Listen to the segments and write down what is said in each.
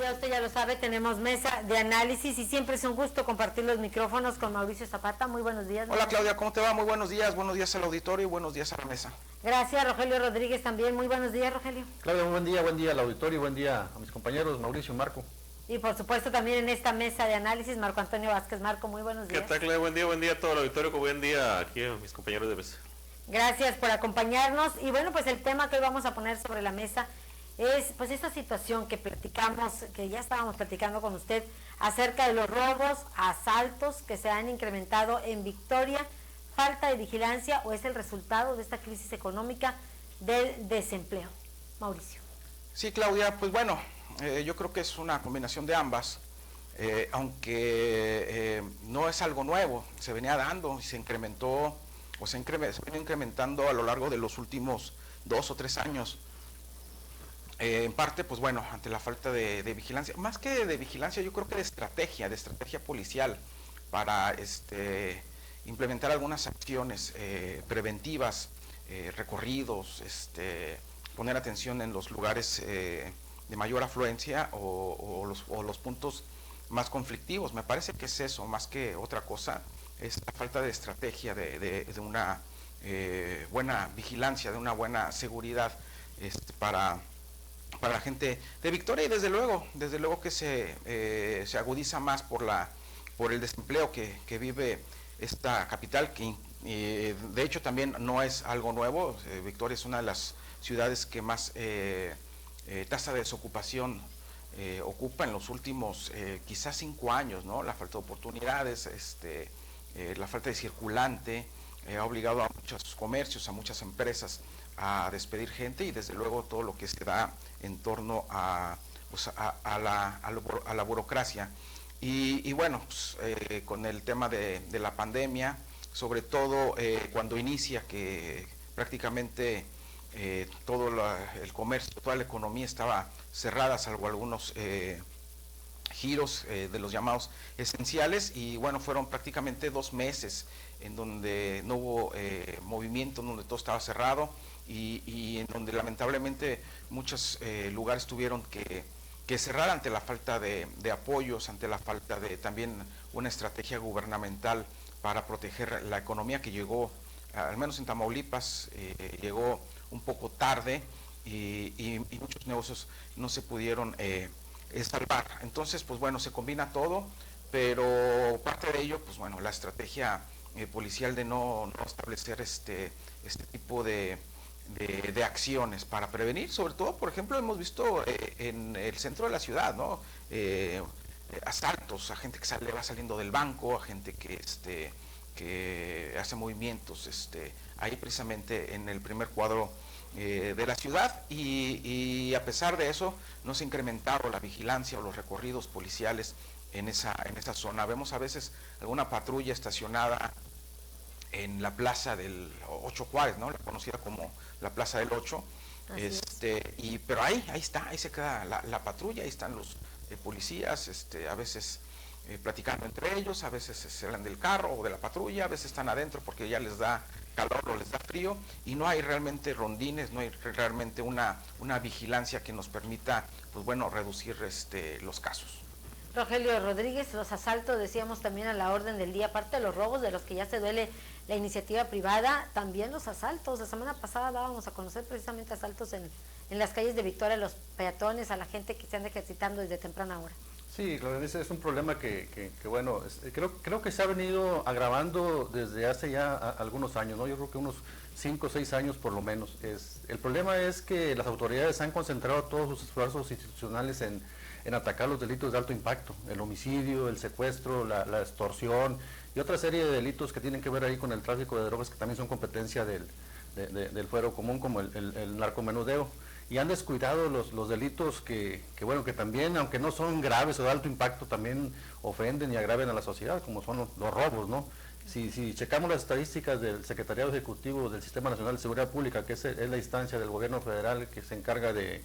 Claudia, usted ya lo sabe, tenemos mesa de análisis y siempre es un gusto compartir los micrófonos con Mauricio Zapata. Muy buenos días. Hola Claudia, ¿cómo te va? Muy buenos días al auditorio y buenos días a la mesa. Gracias, Rogelio Rodríguez también. Muy buenos días, Rogelio. Claudia, buen día al auditorio, buen día a mis compañeros Mauricio y Marco. Y por supuesto también en esta mesa de análisis, Marco Antonio Vázquez. Marco, muy buenos días. ¿Qué tal, Claudia? Buen día a todo el auditorio, buen día aquí a mis compañeros de mesa. Gracias por acompañarnos. Y bueno, pues el tema que hoy vamos a poner sobre la mesa es pues esta situación que platicamos, que ya estábamos platicando con usted, acerca de los robos, asaltos que se han incrementado en Victoria, falta de vigilancia o es el resultado de esta crisis económica del desempleo. Mauricio. Sí, Claudia, pues bueno, yo creo que es una combinación de ambas, aunque no es algo nuevo, se venía dando y se incrementó, se viene incrementando a lo largo de los últimos 2 o 3 años. En parte, pues bueno, ante la falta de vigilancia, más que de vigilancia, yo creo que de estrategia policial para implementar algunas acciones preventivas, recorridos, poner atención en los lugares de mayor afluencia o los puntos más conflictivos. Me parece que es eso, más que otra cosa, es la falta de estrategia, de una buena vigilancia, de una buena seguridad para la gente de Victoria y desde luego que se agudiza más por el desempleo que vive esta capital, que de hecho también no es algo nuevo. Victoria es una de las ciudades que más tasa de desocupación ocupa en los últimos quizás 5 años, ¿no? La falta de oportunidades, la falta de circulante ha obligado a muchos comercios, a muchas empresas a despedir gente y desde luego todo lo que se da en torno a la burocracia. Y bueno, pues, con el tema de la pandemia, sobre todo cuando inicia que prácticamente todo el comercio, toda la economía estaba cerrada, salvo algunos giros de los llamados esenciales, y bueno, fueron prácticamente 2 meses en donde no hubo movimiento, en donde todo estaba cerrado y en donde lamentablemente muchos lugares tuvieron que cerrar ante la falta de apoyos, ante la falta de también una estrategia gubernamental para proteger la economía que llegó, al menos en Tamaulipas, llegó un poco tarde y muchos negocios no se pudieron salvar. Entonces, pues bueno, se combina todo, pero parte de ello, pues bueno, la estrategia policial de no establecer este tipo de acciones para prevenir, sobre todo, por ejemplo, hemos visto en el centro de la ciudad, ¿no? Asaltos a gente que va saliendo del banco, a gente que hace movimientos, ahí precisamente en el primer cuadro de la ciudad, y a pesar de eso no se ha incrementado la vigilancia o los recorridos policiales en esa zona. Vemos a veces alguna patrulla estacionada en la plaza del 8 Juárez, ¿no? La conocida como la plaza del 8, pero ahí se queda la patrulla, ahí están los policías, a veces platicando entre ellos, a veces se salen del carro o de la patrulla, a veces están adentro porque ya les da calor o les da frío, y no hay realmente rondines, no hay realmente una vigilancia que nos permita, pues bueno, reducir los casos. Rogelio Rodríguez, los asaltos, decíamos también a la orden del día, aparte de los robos de los que ya se duele la iniciativa privada, también los asaltos. La semana pasada dábamos a conocer precisamente asaltos en las calles de Victoria, a los peatones, a la gente que se anda ejercitando desde temprana hora. Sí, Claudia, ese es un problema que bueno, creo que se ha venido agravando desde hace ya algunos años, ¿no? Yo creo que unos 5 o 6 años por lo menos. El problema es que las autoridades han concentrado todos sus esfuerzos institucionales en atacar los delitos de alto impacto, el homicidio, el secuestro, la extorsión y otra serie de delitos que tienen que ver ahí con el tráfico de drogas, que también son competencia del fuero común, como el narcomenudeo, y han descuidado los delitos que también, aunque no son graves o de alto impacto, también ofenden y agraven a la sociedad, como son los robos, ¿no? Si checamos las estadísticas del Secretariado Ejecutivo del Sistema Nacional de Seguridad Pública, que es la instancia del gobierno federal que se encarga de,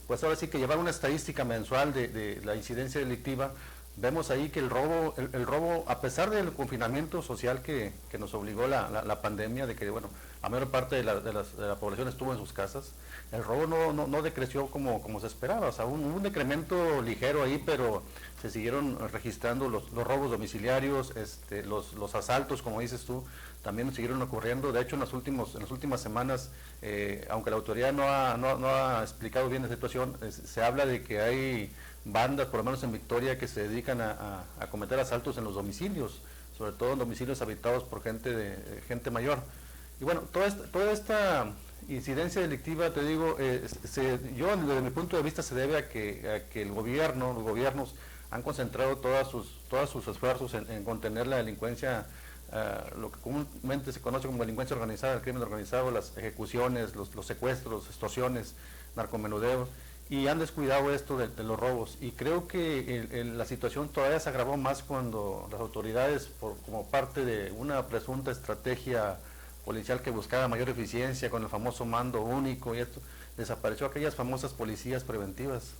pues ahora sí que llevar una estadística mensual de la incidencia delictiva, vemos ahí que el robo, a pesar del confinamiento social que nos obligó la pandemia, de que bueno, la mayor parte de la población estuvo en sus casas. El robo no decreció como se esperaba, o sea, hubo un decremento ligero ahí, pero se siguieron registrando los robos domiciliarios, los asaltos, como dices tú, también siguieron ocurriendo. De hecho, en las últimas semanas, aunque la autoridad no ha explicado bien la situación, se habla de que hay bandas, por lo menos en Victoria, que se dedican a cometer asaltos en los domicilios, sobre todo en domicilios habitados por gente mayor. Y bueno, toda esta incidencia delictiva, te digo, yo desde mi punto de vista se debe a que los gobiernos han concentrado todos sus esfuerzos en contener la delincuencia, lo que comúnmente se conoce como delincuencia organizada, el crimen organizado, las ejecuciones, los secuestros, extorsiones, narcomenudeo, y han descuidado esto de los robos. Y creo que la situación todavía se agravó más cuando las autoridades, como parte de una presunta estrategia policial que buscaba mayor eficiencia con el famoso mando único y esto, desapareció aquellas famosas policías preventivas.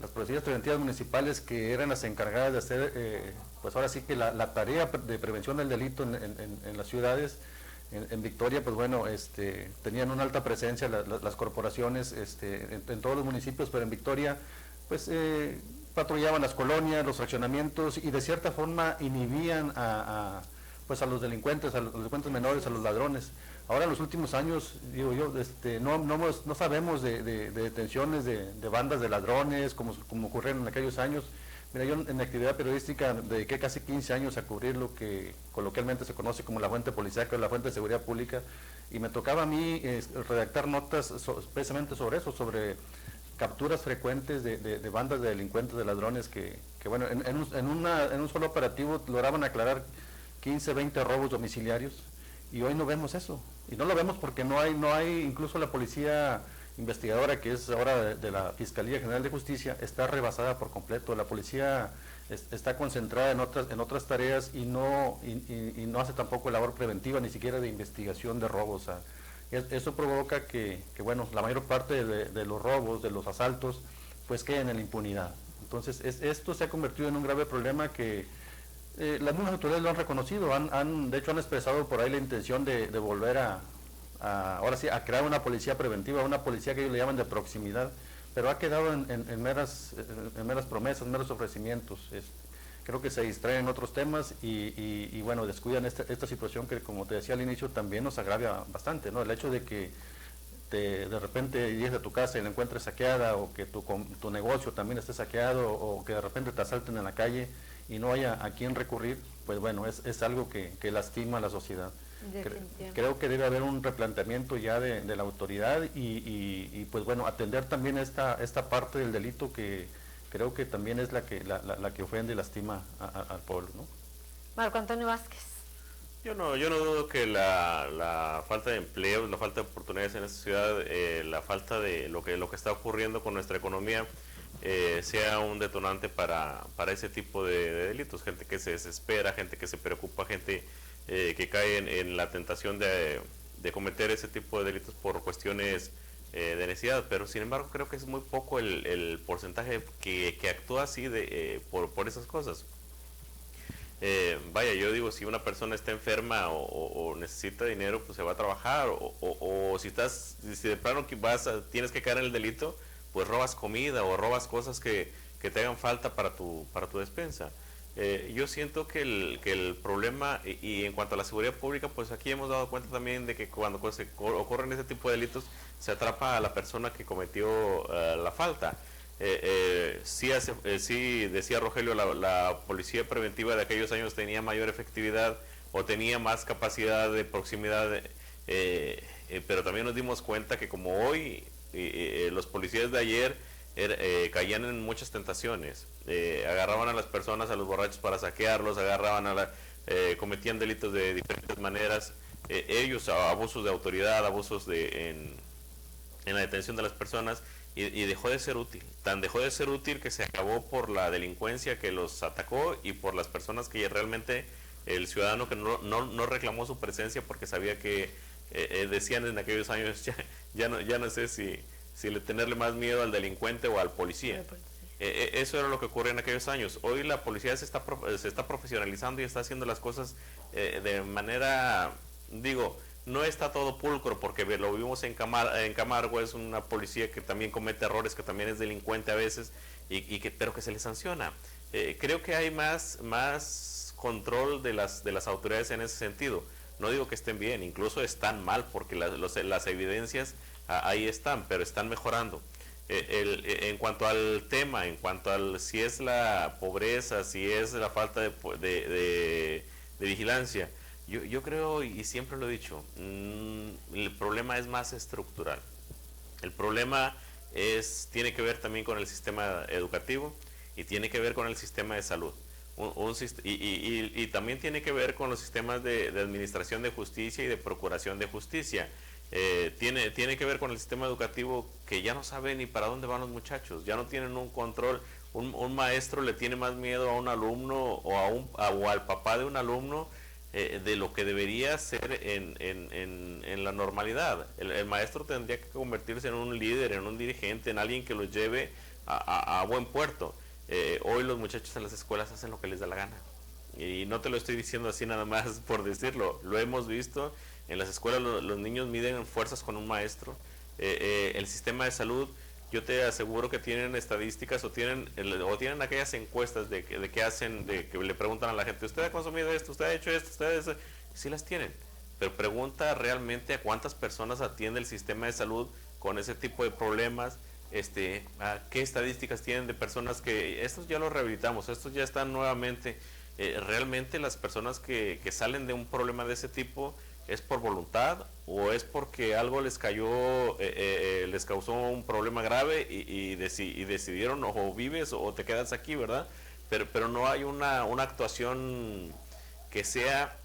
Las policías preventivas municipales que eran las encargadas de hacer, pues ahora sí que la tarea de prevención del delito en las ciudades. En Victoria, pues bueno, tenían una alta presencia las corporaciones en todos los municipios, pero en Victoria, pues patrullaban las colonias, los fraccionamientos y de cierta forma inhibían pues a los delincuentes menores, a los ladrones. Ahora en los últimos años, digo yo, no sabemos de detenciones de bandas de ladrones como ocurrieron en aquellos años. Mira, yo en mi actividad periodística dediqué casi 15 años a cubrir lo que coloquialmente se conoce como la fuente policíaca o la fuente de seguridad pública, y me tocaba a mí redactar notas precisamente sobre eso, sobre capturas frecuentes de bandas de delincuentes, de ladrones que bueno, en un solo operativo lograban aclarar 15, 20 robos domiciliarios, y hoy no vemos eso. Y no lo vemos porque no hay incluso la policía investigadora, que es ahora de la Fiscalía General de Justicia, está rebasada por completo. La policía está concentrada en otras tareas y no hace tampoco labor preventiva, ni siquiera de investigación de robos. O sea, eso provoca que bueno, la mayor parte de los robos, de los asaltos, pues queden en la impunidad. Entonces, esto se ha convertido en un grave problema que las mismas autoridades lo han reconocido, de hecho han expresado por ahí la intención de volver ahora sí, a crear una policía preventiva, una policía que ellos le llaman de proximidad, pero ha quedado en meras promesas, meros ofrecimientos. Creo que se distraen en otros temas y bueno, descuidan esta situación que, como te decía al inicio, también nos agravia bastante, ¿no? El hecho de que de repente llegues a tu casa y la encuentres saqueada, o que tu negocio también esté saqueado, o que de repente te asalten en la calle y no haya a quién recurrir, pues bueno, es algo que lastima a la sociedad. Creo que debe haber un replanteamiento ya de la autoridad y pues bueno, atender también esta parte del delito que creo que también es la que ofende y lastima al pueblo, ¿no? Marco Antonio Vázquez. Yo no dudo que la falta de empleo, la falta de oportunidades en esta ciudad, la falta de lo que está ocurriendo con nuestra economía, sea un detonante para ese tipo de delitos. Gente que se desespera, gente que se preocupa, gente que cae en la tentación de cometer ese tipo de delitos por cuestiones de necesidad, pero sin embargo creo que es muy poco el porcentaje que actúa así por esas cosas. Vaya, yo digo, si una persona está enferma o necesita dinero, pues se va a trabajar, o si de plano tienes que caer en el delito, pues robas comida o robas cosas que te hagan falta para tu despensa. Yo siento que el problema, y en cuanto a la seguridad pública, pues aquí hemos dado cuenta también de que cuando ocurren ese tipo de delitos, se atrapa a la persona que cometió la falta. Sí decía Rogelio, la policía preventiva de aquellos años tenía mayor efectividad o tenía más capacidad de proximidad, pero también nos dimos cuenta que como hoy los policías de ayer caían en muchas tentaciones, agarraban a las personas, a los borrachos para saquearlos, cometían delitos de diferentes maneras, ellos abusos de autoridad, abusos en la detención de las personas, y dejó de ser útil. Tan dejó de ser útil que se acabó por la delincuencia que los atacó y por las personas que realmente el ciudadano que no reclamó su presencia porque sabía que decían en aquellos años ya no sé si tenerle más miedo al delincuente o al policía. Eso era lo que ocurría en aquellos años. Hoy la policía se está profesionalizando y está haciendo las cosas de manera, digo, no está todo pulcro, porque lo vimos en Camargo, es una policía que también comete errores, que también es delincuente a veces, pero que se le sanciona. Creo que hay más control de las autoridades en ese sentido. No digo que estén bien, incluso están mal, porque las evidencias ahí están, pero están mejorando. En cuanto al tema, si es la pobreza, si es la falta de vigilancia, yo creo, y siempre lo he dicho, el problema es más estructural. El problema tiene que ver también con el sistema educativo y tiene que ver con el sistema de salud. Y también tiene que ver con los sistemas de administración de justicia y de procuración de justicia. Tiene que ver con el sistema educativo, que ya no sabe ni para dónde van los muchachos, ya no tienen un control. Un maestro le tiene más miedo a un alumno o al papá de un alumno de lo que debería ser en la normalidad. El maestro tendría que convertirse en un líder, en un dirigente, en alguien que los lleve a buen puerto. Hoy los muchachos en las escuelas hacen lo que les da la gana. Y no te lo estoy diciendo así nada más por decirlo, lo hemos visto. En las escuelas los niños miden fuerzas con un maestro. El sistema de salud, yo te aseguro que tienen estadísticas o tienen aquellas encuestas de que hacen, de que le preguntan a la gente, ¿usted ha consumido esto? ¿Usted ha hecho esto? ¿Usted sí las tienen? Pero pregunta realmente a cuántas personas atiende el sistema de salud con ese tipo de problemas. ¿Qué estadísticas tienen de personas que estos ya los rehabilitamos, estos ya están nuevamente? Realmente las personas que salen de un problema de ese tipo, ¿es por voluntad o es porque algo les cayó, les causó un problema grave y decidieron o vives o te quedas aquí, ¿verdad? Pero no hay una actuación que sea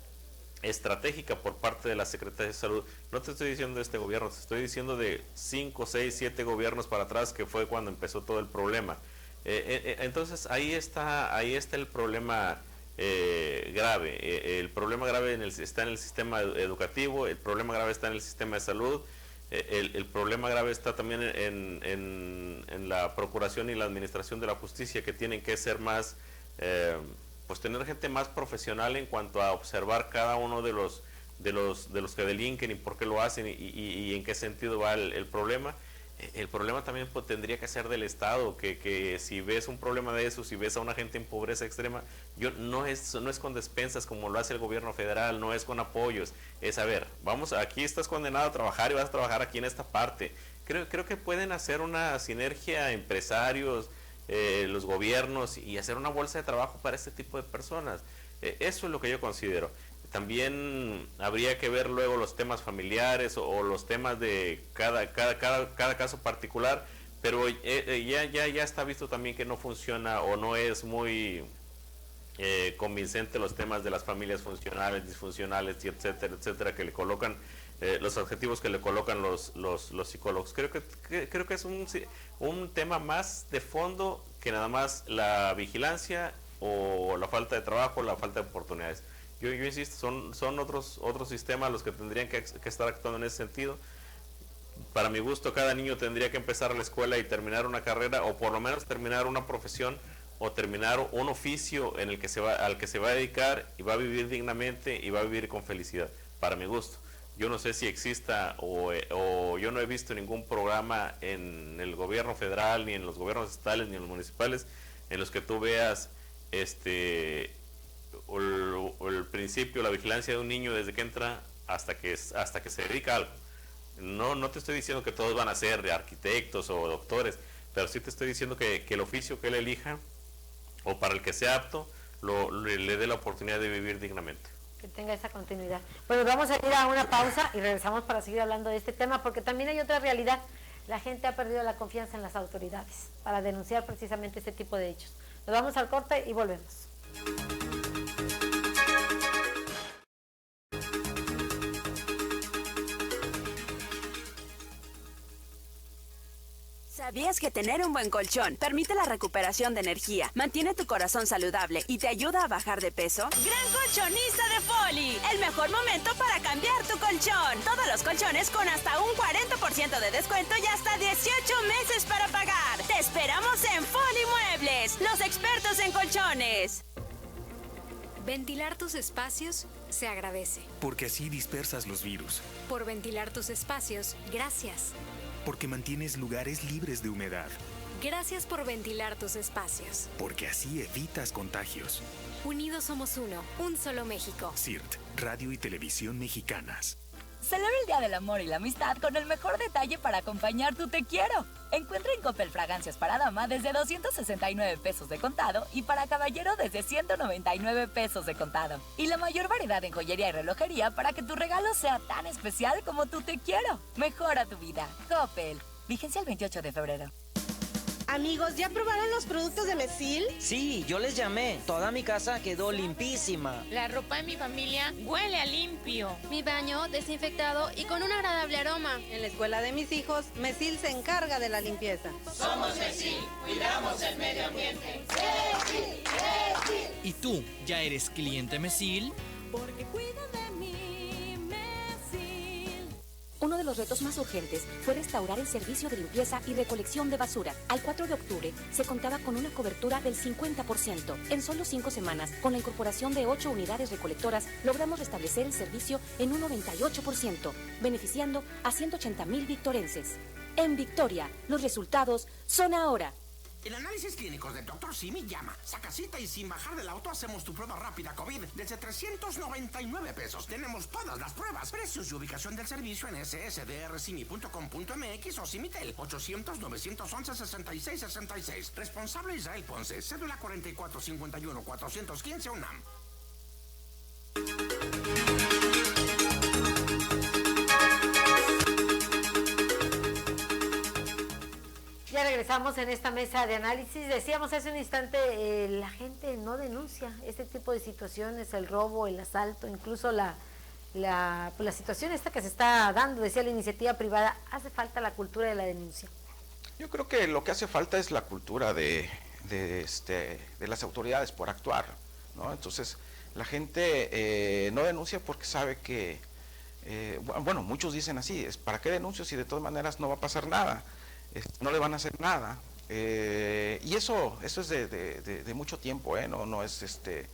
estratégica por parte de la Secretaría de Salud. No te estoy diciendo de este gobierno, te estoy diciendo de 5, 6, 7 gobiernos para atrás, que fue cuando empezó todo el problema. Entonces ahí está el problema grave. El problema grave está en el sistema educativo, el problema grave está en el sistema de salud, el problema grave está también en la procuración y la administración de la justicia, que tienen que ser más, pues tener gente más profesional en cuanto a observar cada uno de los que delinquen y por qué lo hacen y en qué sentido va el problema. El problema también pues, tendría que ser del Estado, que si ves un problema de eso, si ves a una gente en pobreza extrema, no es con despensas como lo hace el gobierno federal, no es con apoyos, es a ver, aquí estás condenado a trabajar y vas a trabajar aquí en esta parte. Creo que pueden hacer una sinergia empresarios, los gobiernos, y hacer una bolsa de trabajo para este tipo de personas. Eso es lo que yo considero. También habría que ver luego los temas familiares o los temas de cada caso particular, pero ya está visto también que no funciona o no es muy convincente los temas de las familias funcionales, disfuncionales, y etcétera, que le colocan los objetivos que le colocan los psicólogos. Creo que es un tema más de fondo que nada más la vigilancia o la falta de trabajo, la falta de oportunidades. Yo insisto, son otros sistemas los que tendrían que estar actuando en ese sentido. Para mi gusto, cada niño tendría que empezar la escuela y terminar una carrera, o por lo menos terminar una profesión, o terminar un oficio al que se va a dedicar y va a vivir dignamente y va a vivir con felicidad, para mi gusto. Yo no sé si exista o yo no he visto ningún programa en el gobierno federal, ni en los gobiernos estatales, ni en los municipales, en los que tú veas el principio, la vigilancia de un niño desde que entra hasta que se dedica a algo. No te estoy diciendo que todos van a ser arquitectos o doctores, pero sí te estoy diciendo que el oficio que él elija o para el que sea apto le dé la oportunidad de vivir dignamente. Que tenga esa continuidad. Bueno, vamos a ir a una pausa y regresamos para seguir hablando de este tema, porque también hay otra realidad. La gente ha perdido la confianza en las autoridades para denunciar precisamente este tipo de hechos. Nos vamos al corte y volvemos. ¿Sabías que tener un buen colchón permite la recuperación de energía, mantiene tu corazón saludable y te ayuda a bajar de peso? ¡Gran colchonista de Foli! El mejor momento para cambiar tu colchón. Todos los colchones con hasta un 40% de descuento y hasta 18 meses para pagar. Te esperamos en Foli Muebles, los expertos en colchones. Ventilar tus espacios se agradece. Porque así dispersas los virus. Por ventilar tus espacios, gracias. Porque mantienes lugares libres de humedad. Gracias por ventilar tus espacios. Porque así evitas contagios. Unidos somos uno, un solo México. CIRT, Radio y Televisión Mexicanas. Celebra el Día del Amor y la Amistad con el mejor detalle para acompañar tu te quiero. Encuentra en Coppel fragancias para dama desde 269 pesos de contado y para caballero desde 199 pesos de contado. Y la mayor variedad en joyería y relojería para que tu regalo sea tan especial como tu te quiero. Mejora tu vida. Coppel. Vigencia el 28 de febrero. Amigos, ¿ya probaron los productos de Mesil? Sí, yo les llamé. Toda mi casa quedó limpísima. La ropa de mi familia huele a limpio. Mi baño desinfectado y con un agradable aroma. En la escuela de mis hijos, Mesil se encarga de la limpieza. Somos Mesil, cuidamos el medio ambiente. ¡Mesil! ¡Mesil! ¿Y tú, ya eres cliente Mesil? Porque cuido de mí, Mesil. Uno de los retos más urgentes fue restaurar el servicio de limpieza y recolección de basura. Al 4 de octubre se contaba con una cobertura del 50%. En solo 5 semanas, con la incorporación de 8 unidades recolectoras, logramos restablecer el servicio en un 98%, beneficiando a 180,000 victorenses. En Victoria, los resultados son ahora. En Análisis Clínicos del Dr. Simi llama, saca cita y sin bajar del auto hacemos tu prueba rápida COVID desde 399 pesos. Tenemos todas las pruebas, precios y ubicación del servicio en ssdrcimi.com.mx o Simitel 800-911-6666. Responsable Israel Ponce, cédula 4451-415 UNAM. Ya regresamos en esta mesa de análisis. Decíamos hace un instante, la gente no denuncia este tipo de situaciones, el robo, el asalto, incluso la situación esta que se está dando, decía la iniciativa privada. Hace falta la cultura de la denuncia. Yo creo que lo que hace falta es la cultura de las autoridades por actuar, ¿no? Entonces, la gente no denuncia porque sabe que, bueno, muchos dicen así, ¿para qué denuncio si de todas maneras no va a pasar nada? No le van a hacer nada, y eso es de mucho tiempo, no es de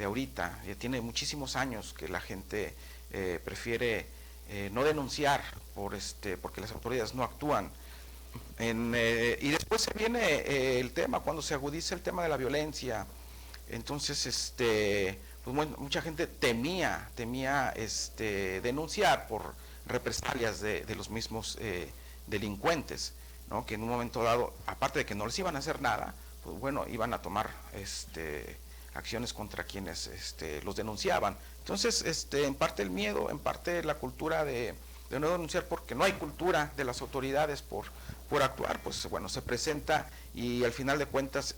ahorita, tiene muchísimos años que la gente prefiere no denunciar porque las autoridades no actúan. Y después se viene el tema, cuando se agudiza el tema de la violencia, entonces pues mucha gente temía denunciar por represalias de los mismos delincuentes, ¿no? Que en un momento dado, aparte de que no les iban a hacer nada, pues bueno, iban a tomar acciones contra quienes los denunciaban. Entonces, en parte el miedo, en parte la cultura de no denunciar, porque no hay cultura de las autoridades por actuar, pues bueno, se presenta y al final de cuentas,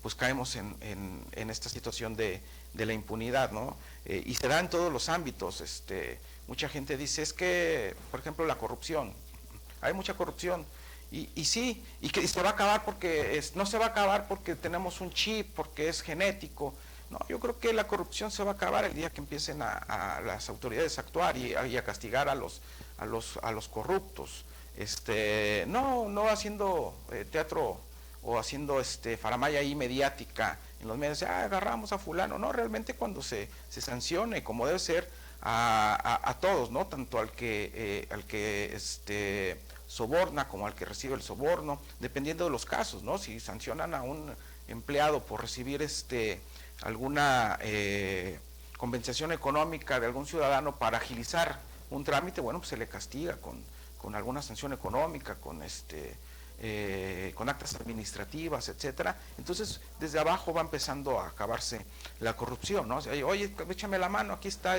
pues caemos en esta situación de la impunidad, ¿no? Y se da en todos los ámbitos. Mucha gente dice, es que, por ejemplo, la corrupción, hay mucha corrupción, y sí, y que se va a acabar porque no se va a acabar porque tenemos un chip, porque es genético. No, yo creo que la corrupción se va a acabar el día que empiecen a las autoridades a actuar y a castigar a los corruptos. No haciendo teatro o haciendo faramaya ahí mediática en los medios, agarramos a fulano. No, realmente cuando se sancione como debe ser a todos, ¿no? Tanto al que soborna como al que recibe el soborno, dependiendo de los casos, ¿no? Si sancionan a un empleado por recibir alguna compensación económica de algún ciudadano para agilizar un trámite, bueno, pues se le castiga con alguna sanción económica, con actas administrativas, etcétera. Entonces, desde abajo va empezando a acabarse la corrupción, ¿no? O sea, oye, échame la mano, aquí está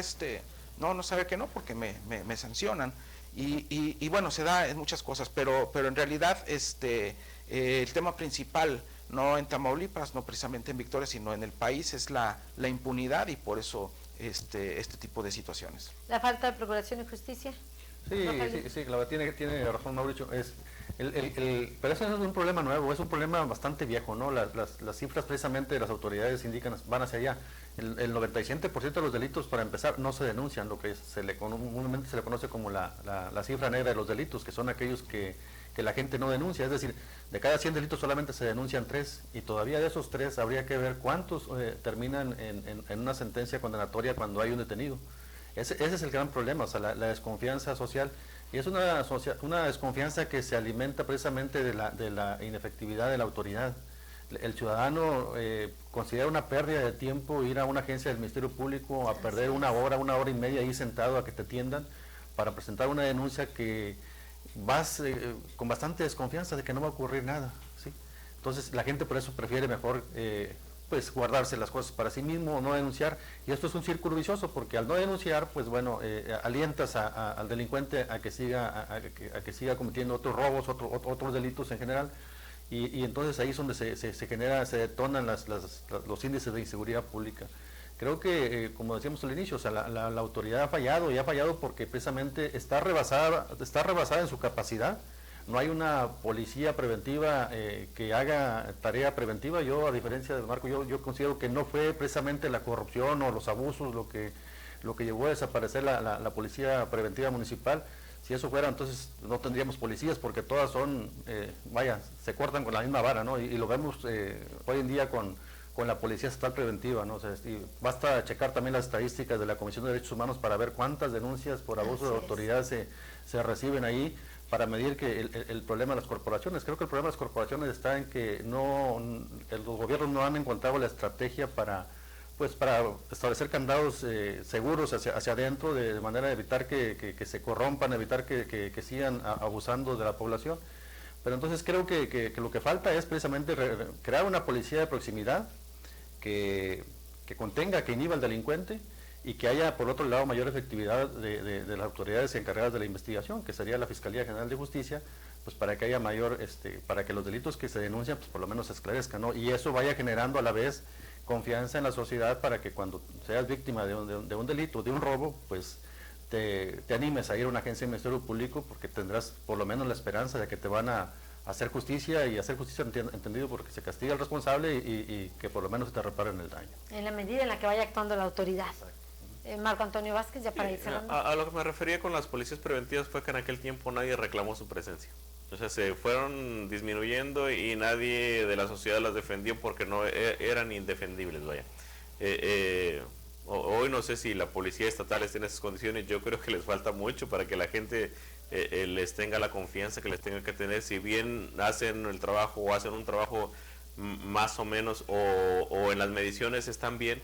no sabe que no, porque me sancionan. Y bueno, se da en muchas cosas, pero en realidad el tema principal, no en Tamaulipas, no precisamente en Victoria, sino en el país, es la impunidad, y por eso este tipo de situaciones. ¿La falta de procuración y justicia? Sí, claro, tiene razón Mauricio. Pero eso no es un problema nuevo, es un problema bastante viejo, ¿no? Las cifras precisamente de las autoridades indican, van hacia allá. El 97% de los delitos, para empezar, no se denuncian, lo que comúnmente se le conoce como la cifra negra de los delitos, que son aquellos que que la gente no denuncia, es decir, de cada 100 delitos solamente se denuncian 3, y todavía de esos 3 habría que ver cuántos terminan en una sentencia condenatoria cuando hay un detenido. Ese es el gran problema, o sea, la desconfianza social, y es una desconfianza que se alimenta precisamente de la inefectividad de la autoridad. El ciudadano considera una pérdida de tiempo ir a una agencia del Ministerio Público a perder una hora y media ahí sentado a que te atiendan para presentar una denuncia que vas con bastante desconfianza de que no va a ocurrir nada, ¿sí? Entonces la gente por eso prefiere mejor pues guardarse las cosas para sí mismo o no denunciar, y esto es un círculo vicioso porque al no denunciar, pues bueno, alientas al delincuente a que siga cometiendo otros robos, otros delitos en general. Y entonces ahí es donde se detonan los índices de inseguridad pública. Creo que, como decíamos al inicio, o sea, la autoridad ha fallado, y ha fallado porque precisamente está rebasada en su capacidad. No hay una policía preventiva que haga tarea preventiva. Yo, a diferencia de Marco, yo considero que no fue precisamente la corrupción o los abusos lo que llevó a desaparecer la policía preventiva municipal. Si eso fuera, entonces no tendríamos policías, porque todas son, se cortan con la misma vara, ¿no? Y lo vemos hoy en día con la Policía Estatal Preventiva, ¿no? O sea, basta checar también las estadísticas de la Comisión de Derechos Humanos para ver cuántas denuncias por abuso de autoridad se reciben ahí, para medir que el problema de las corporaciones. Creo que el problema de las corporaciones está en que los gobiernos no han encontrado la estrategia para establecer candados seguros hacia adentro, de manera de evitar que se corrompan, evitar que sigan abusando de la población. Pero entonces creo que lo que falta es precisamente crear una policía de proximidad que contenga, que inhiba al delincuente, y que haya, por otro lado, mayor efectividad de las autoridades encargadas de la investigación, que sería la Fiscalía General de Justicia, pues para que haya para que los delitos que se denuncian, pues por lo menos se esclarezcan, ¿no? Y eso vaya generando a la vez confianza en la sociedad, para que cuando seas víctima de un delito, de un robo, pues te animes a ir a una agencia del Ministerio Público, porque tendrás por lo menos la esperanza de que te van a hacer justicia, y hacer justicia entendido porque se castiga al responsable y que por lo menos te reparen el daño. En la medida en la que vaya actuando la autoridad. Marco Antonio Vázquez, ya para ir cerrando. A lo que me refería con las policías preventivas fue que en aquel tiempo nadie reclamó su presencia. O sea, se fueron disminuyendo y nadie de la sociedad las defendió porque no eran indefendibles, vaya. Hoy no sé si la policía estatal está en esas condiciones. Yo creo que les falta mucho para que la gente les tenga la confianza que les tenga que tener. Si bien hacen el trabajo o hacen un trabajo más o menos, o en las mediciones están bien,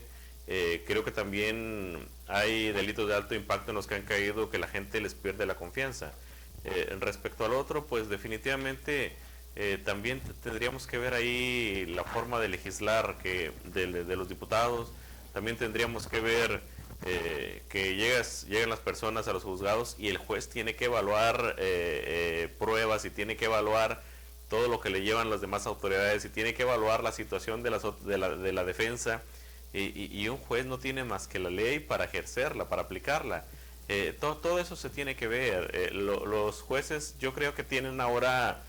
creo que también hay delitos de alto impacto en los que han caído, que la gente les pierde la confianza. Respecto al otro, pues definitivamente también tendríamos que ver ahí la forma de legislar de los diputados. También tendríamos que ver que llegan las personas a los juzgados y el juez tiene que evaluar pruebas, y tiene que evaluar todo lo que le llevan las demás autoridades, y tiene que evaluar la situación de la defensa, y un juez no tiene más que la ley para ejercerla, para aplicarla. Todo eso se tiene que ver. Los jueces, yo creo que tienen ahora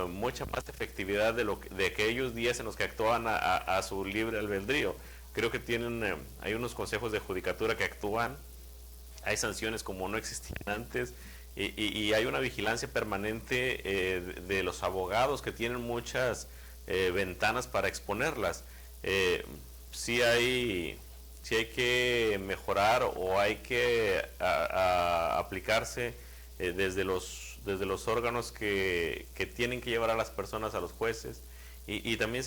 mucha más efectividad de aquellos días en los que actuaban a su libre albedrío. Creo que hay unos consejos de judicatura que actúan, hay sanciones como no existían antes, y hay una vigilancia permanente de los abogados, que tienen muchas ventanas para exponerlas. Sí hay que mejorar, o hay que aplicarse desde los órganos que tienen que llevar a las personas a los jueces, y también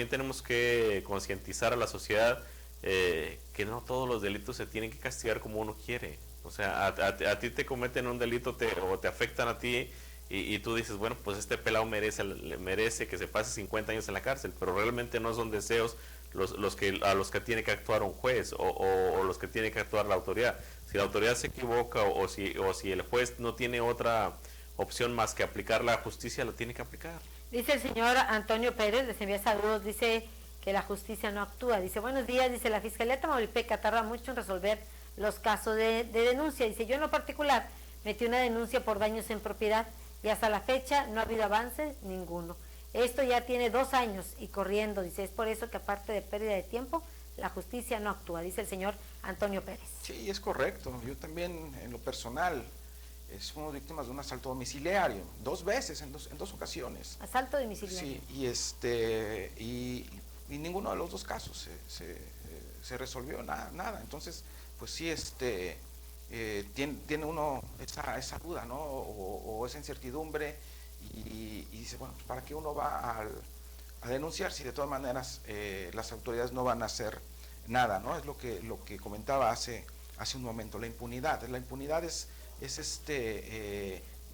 tenemos que concientizar a la sociedad que no todos los delitos se tienen que castigar como uno quiere. O sea, a ti te cometen un delito o te afectan a ti, y tú dices, bueno, pues este pelado merece que se pase 50 años en la cárcel, pero realmente no son deseos a los que tiene que actuar un juez o los que tiene que actuar la autoridad. Si la autoridad se equivoca, o si el juez no tiene otra opción más que aplicar la justicia, la tiene que aplicar. Dice el señor Antonio Pérez, les envía saludos, dice que la justicia no actúa. Dice, buenos días, dice, la Fiscalía Tamaulipeca tarda mucho en resolver los casos de denuncia. Dice, yo en lo particular metí una denuncia por daños en propiedad y hasta la fecha no ha habido avance ninguno. Esto ya tiene 2 años y corriendo, dice, es por eso que aparte de pérdida de tiempo, la justicia no actúa, dice el señor Antonio Pérez. Sí, es correcto. Yo también, en lo personal, fuimos víctimas de un asalto domiciliario, 2 veces, en dos ocasiones. Asalto domiciliario. Sí, y ninguno de los 2 casos se resolvió, nada. Entonces, pues sí, tiene uno esa duda, ¿no? O esa incertidumbre y dice, bueno, pues ¿para qué uno va a denunciar si de todas maneras las autoridades no van a hacer nada, ¿no? Es lo que comentaba hace un momento, la impunidad. La impunidad es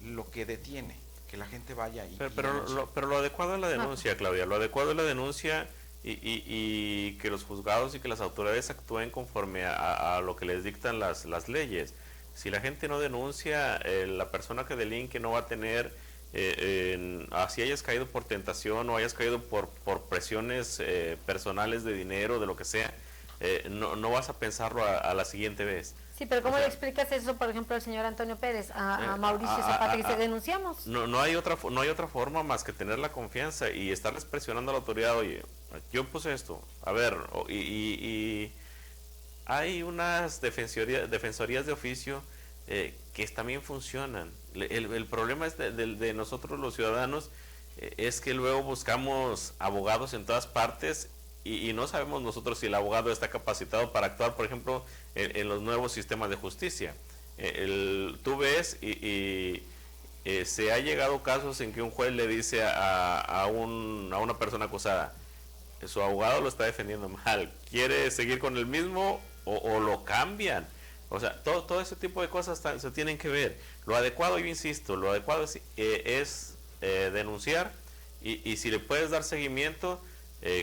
lo que detiene que la gente vaya y pero lo adecuado es la denuncia, Claudia, lo adecuado es la denuncia y que los juzgados y que las autoridades actúen conforme a lo que les dictan las leyes. Si la gente no denuncia, la persona que delinque no va a tener, así hayas caído por tentación o hayas caído por presiones personales de dinero, de lo que sea, no vas a pensarlo a la siguiente vez. Sí, pero ¿cómo le explicas eso, por ejemplo, al señor Antonio Pérez, a Mauricio Zapata, que se denunciamos? No hay otra forma más que tener la confianza y estarles presionando a la autoridad. Oye, yo puse esto, a ver, y hay unas defensorías de oficio que también funcionan. El problema es de nosotros los ciudadanos, es que luego buscamos abogados en todas partes y no sabemos nosotros si el abogado está capacitado para actuar, por ejemplo, en los nuevos sistemas de justicia. Tú ves y se ha llegado casos en que un juez le dice a una persona acusada, su abogado lo está defendiendo mal, ¿quiere seguir con el mismo o lo cambian? O sea, todo ese tipo de cosas se tienen que ver. Lo adecuado, yo insisto, lo adecuado es denunciar y si le puedes dar seguimiento,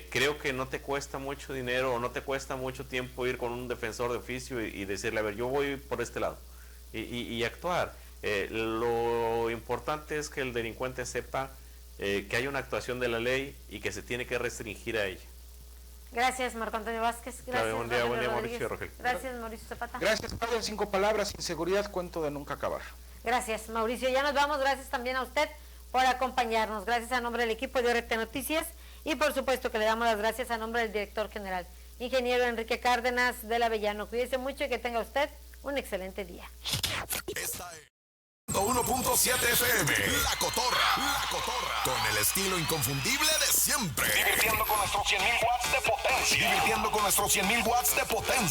creo que no te cuesta mucho dinero o no te cuesta mucho tiempo ir con un defensor de oficio y decirle, a ver, yo voy por este lado y actuar. Lo importante es que el delincuente sepa que hay una actuación de la ley y que se tiene que restringir a ella. Gracias, Marco Antonio Vázquez. Gracias, buen día, Mauricio Rogel. Gracias, Mauricio Zapata. Gracias, padre. 5 palabras, inseguridad, cuento de nunca acabar. Gracias, Mauricio. Ya nos vamos. Gracias también a usted por acompañarnos. Gracias a nombre del equipo de RT Noticias y por supuesto que le damos las gracias a nombre del director general, ingeniero Enrique Cárdenas del Avellano. Cuídese mucho y que tenga usted un excelente día. Esta es 1.7 FM, La Cotorra, con el estilo inconfundible de siempre. Divirtiendo con nuestros 100.000 watts de potencia.